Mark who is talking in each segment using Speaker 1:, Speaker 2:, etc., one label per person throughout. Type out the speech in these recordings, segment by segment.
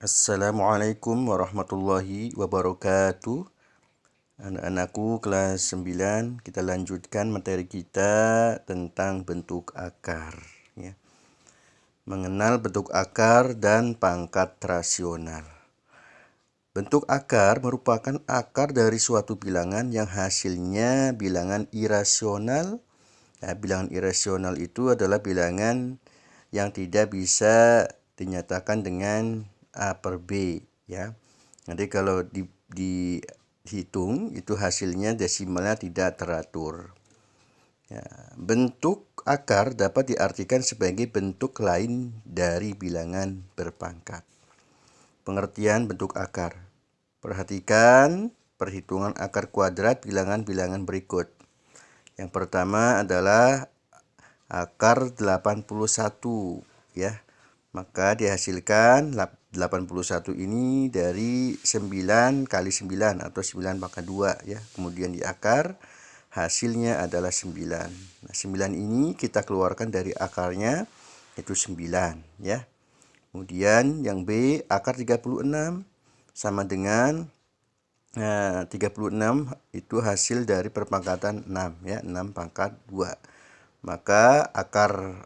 Speaker 1: Assalamualaikum warahmatullahi wabarakatuh. Anak-anakku kelas 9, kita lanjutkan materi kita tentang bentuk akar ya. Mengenal bentuk akar dan pangkat rasional. Bentuk akar merupakan akar dari suatu bilangan yang hasilnya bilangan irasional. Bilangan irasional itu adalah bilangan yang tidak bisa dinyatakan dengan A per B ya. Nanti kalau dihitung itu hasilnya desimalnya tidak teratur. Ya, bentuk akar dapat diartikan sebagai bentuk lain dari bilangan berpangkat. Pengertian bentuk akar. Perhatikan perhitungan akar kuadrat bilangan-bilangan berikut. Yang pertama adalah akar 81 ya. Maka dihasilkan 81 ini dari 9 kali 9 atau 9 pangkat 2 ya. Kemudian di akar hasilnya adalah 9. Nah, 9 ini kita keluarkan dari akarnya itu 9 ya. Kemudian yang B akar 36 sama dengan 36 itu hasil dari perpangkatan 6 ya, 6 pangkat 2. Maka akar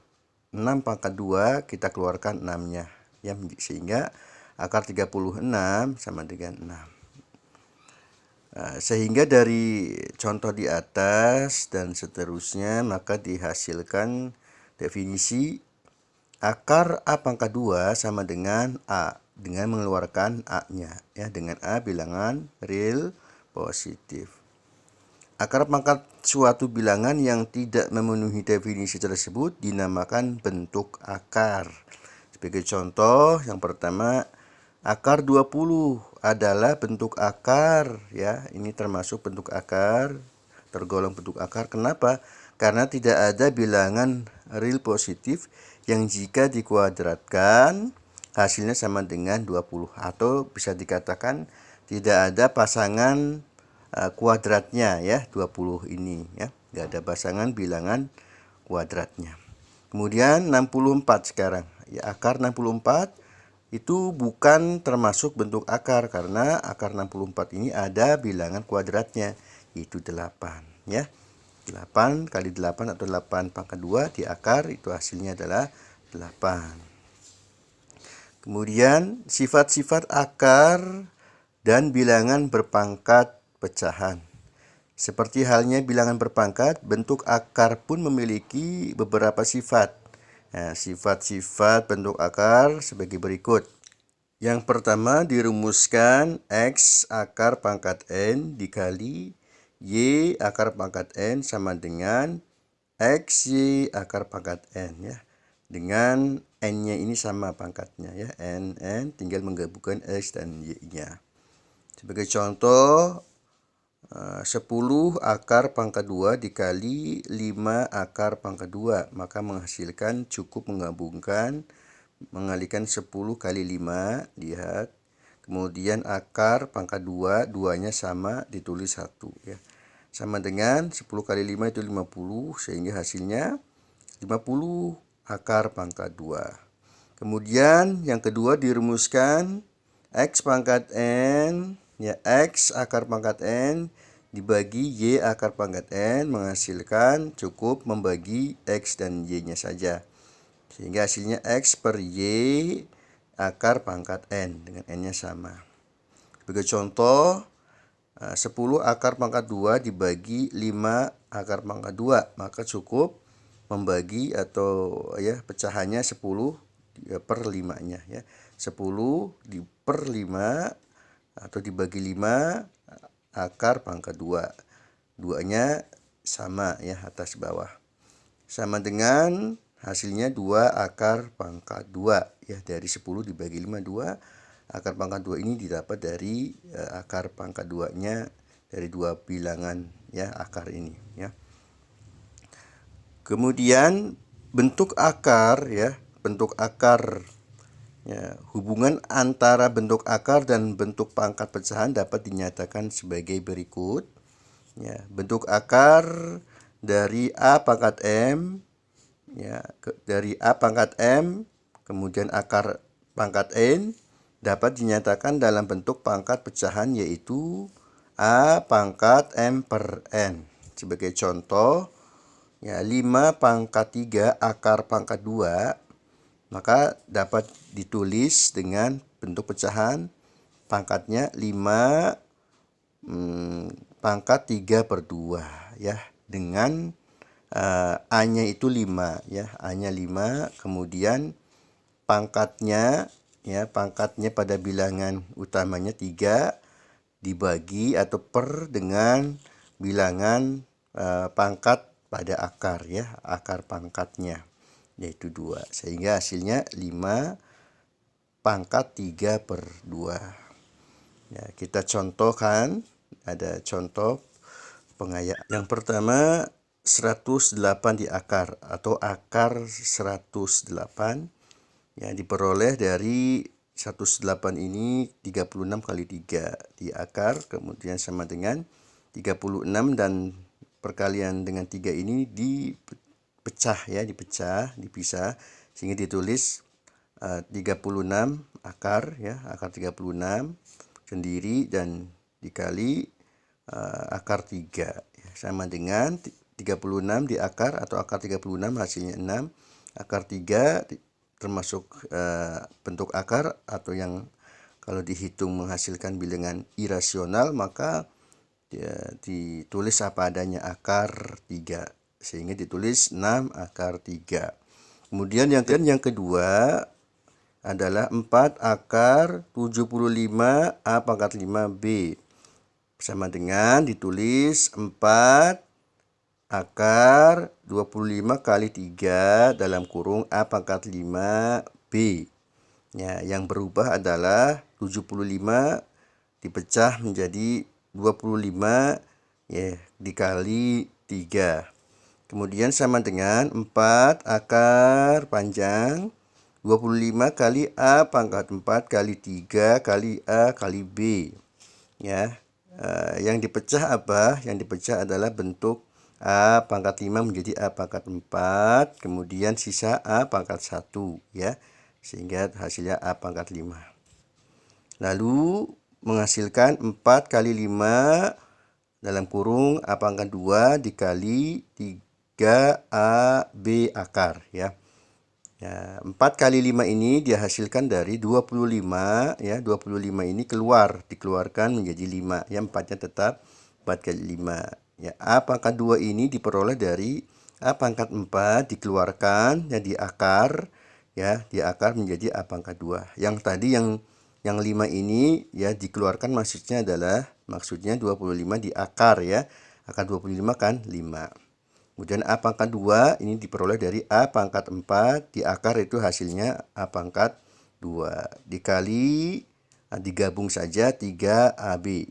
Speaker 1: 6 pangkat 2 kita keluarkan 6-nya ya, sehingga akar 36 sama dengan 6. Sehingga dari contoh di atas dan seterusnya maka dihasilkan definisi akar A pangkat 2 sama dengan A dengan mengeluarkan A-nya ya, dengan A bilangan real positif. Akar pangkat suatu bilangan yang tidak memenuhi definisi tersebut dinamakan bentuk akar. Sebagai contoh, yang pertama, akar 20 adalah bentuk akar ya. Ini termasuk bentuk akar, tergolong bentuk akar. Kenapa? Karena tidak ada bilangan real positif yang jika dikuadratkan hasilnya sama dengan 20, atau bisa dikatakan tidak ada pasangan kuadratnya ya, 20 ini ya, nggak ada pasangan bilangan kuadratnya. Kemudian 64 sekarang ya, akar 64 itu bukan termasuk bentuk akar karena akar 64 ini ada bilangan kuadratnya, yaitu 8 ya. 8 kali 8 atau 8 pangkat 2 di akar itu hasilnya adalah 8. Kemudian sifat-sifat akar dan bilangan berpangkat pecahan. Seperti halnya bilangan berpangkat, bentuk akar pun memiliki beberapa sifat. Nah, sifat-sifat bentuk akar sebagai berikut. Yang pertama dirumuskan X akar pangkat N dikali Y akar pangkat N sama dengan XY akar pangkat N ya. Dengan N-nya ini sama pangkatnya ya. N tinggal menggabungkan X dan Y-nya. Sebagai contoh 10 akar pangkat 2 dikali 5 akar pangkat 2, maka menghasilkan cukup mengalihkan 10 kali 5, lihat. Kemudian akar pangkat 2, 2-nya sama, ditulis 1 ya. Sama dengan 10 kali 5 itu 50, sehingga hasilnya 50 akar pangkat 2. Kemudian yang kedua dirumuskan X pangkat N ya, X akar pangkat N dibagi Y akar pangkat N menghasilkan cukup membagi X dan Y-nya saja. Sehingga hasilnya X per Y akar pangkat N dengan N-nya sama. Sebagai contoh 10 akar pangkat 2 dibagi 5 akar pangkat 2, maka cukup membagi atau ya pecahannya 10 per 5-nya ya. 10 per 5 atau dibagi 5 akar pangkat 2. 2-nya sama ya, atas bawah. Sama dengan hasilnya 2 akar pangkat 2 ya, dari 10 dibagi 5 2. Akar pangkat 2 ini didapat dari akar pangkat 2-nya dari dua bilangan ya, akar ini ya. Kemudian bentuk akar ya, bentuk akar ya, hubungan antara bentuk akar dan bentuk pangkat pecahan dapat dinyatakan sebagai berikut ya. Bentuk akar dari A pangkat M ya, dari A pangkat M, kemudian akar pangkat N dapat dinyatakan dalam bentuk pangkat pecahan yaitu A pangkat M per N. Sebagai contoh, ya 5 pangkat 3 akar pangkat 2, maka dapat ditulis dengan bentuk pecahan pangkatnya 5 pangkat 3 per 2 ya, dengan A-nya itu 5 ya, A-nya 5, kemudian pangkatnya ya, pangkatnya pada bilangan utamanya 3 dibagi atau per dengan bilangan pangkat pada akar ya, akar pangkatnya yaitu 2, sehingga hasilnya 5 pangkat 3 per 2. Ya, kita contohkan, ada contoh pengayaan. Yang pertama 108 di akar atau akar 108 ya, diperoleh dari 108 ini 36 kali 3 di akar, kemudian sama dengan 36 dan perkalian dengan 3 ini dipecah ya, dipisah sehingga ditulis 36 akar ya, akar 36 sendiri dan dikali akar 3 ya, sama dengan 36 di akar atau akar 36 hasilnya 6, akar 3 termasuk bentuk akar atau yang kalau dihitung menghasilkan bilangan irasional, maka ditulis apa adanya akar 3 sehingga ditulis 6 akar 3. Kemudian yang kedua adalah 4 akar 75 A pangkat 5B sama dengan ditulis 4 akar 25 kali 3 dalam kurung A pangkat 5B. Ya, yang berubah adalah 75 dipecah menjadi 25 ya, dikali 3. Kemudian sama dengan 4 akar panjang 25 kali A pangkat 4 kali 3 kali A kali B. Ya, yang dipecah apa? Yang dipecah adalah bentuk A pangkat 5 menjadi A pangkat 4, kemudian sisa A pangkat 1 ya, sehingga hasilnya A pangkat 5. Lalu menghasilkan 4 kali 5 dalam kurung A pangkat 2 dikali 3AB akar ya. Ya, 4 kali 5 ini dihasilkan dari 25 ya, 25 ini dikeluarkan menjadi 5 ya, 4-nya tetap 4 kali 5 ya. A pangkat 2 ini diperoleh dari A pangkat 4 dikeluarkan ya di akar ya, di akar menjadi A pangkat 2. Yang tadi yang 5 ini ya dikeluarkan, maksudnya 25 di akar ya. Akar 25 kan 5. Kemudian A pangkat 2 ini diperoleh dari A pangkat 4 di akar, itu hasilnya A pangkat 2 dikali digabung saja 3AB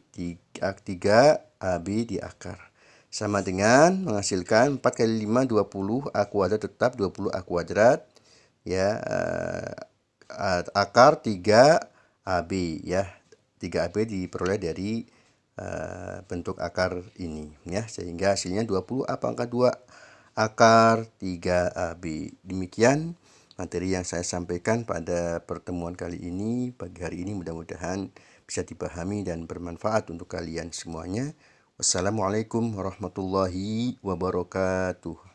Speaker 1: 3AB di akar sama dengan menghasilkan 4 kali 5 20 A kuadrat, tetap 20 A kuadrat ya, akar 3AB ya. 3AB diperoleh dari bentuk akar ini ya, sehingga hasilnya 20 A pangkat 2 akar 3AB. Demikian materi yang saya sampaikan pada pertemuan kali ini, pagi hari ini. Mudah-mudahan bisa dipahami dan bermanfaat untuk kalian semuanya. Wassalamualaikum warahmatullahi wabarakatuh.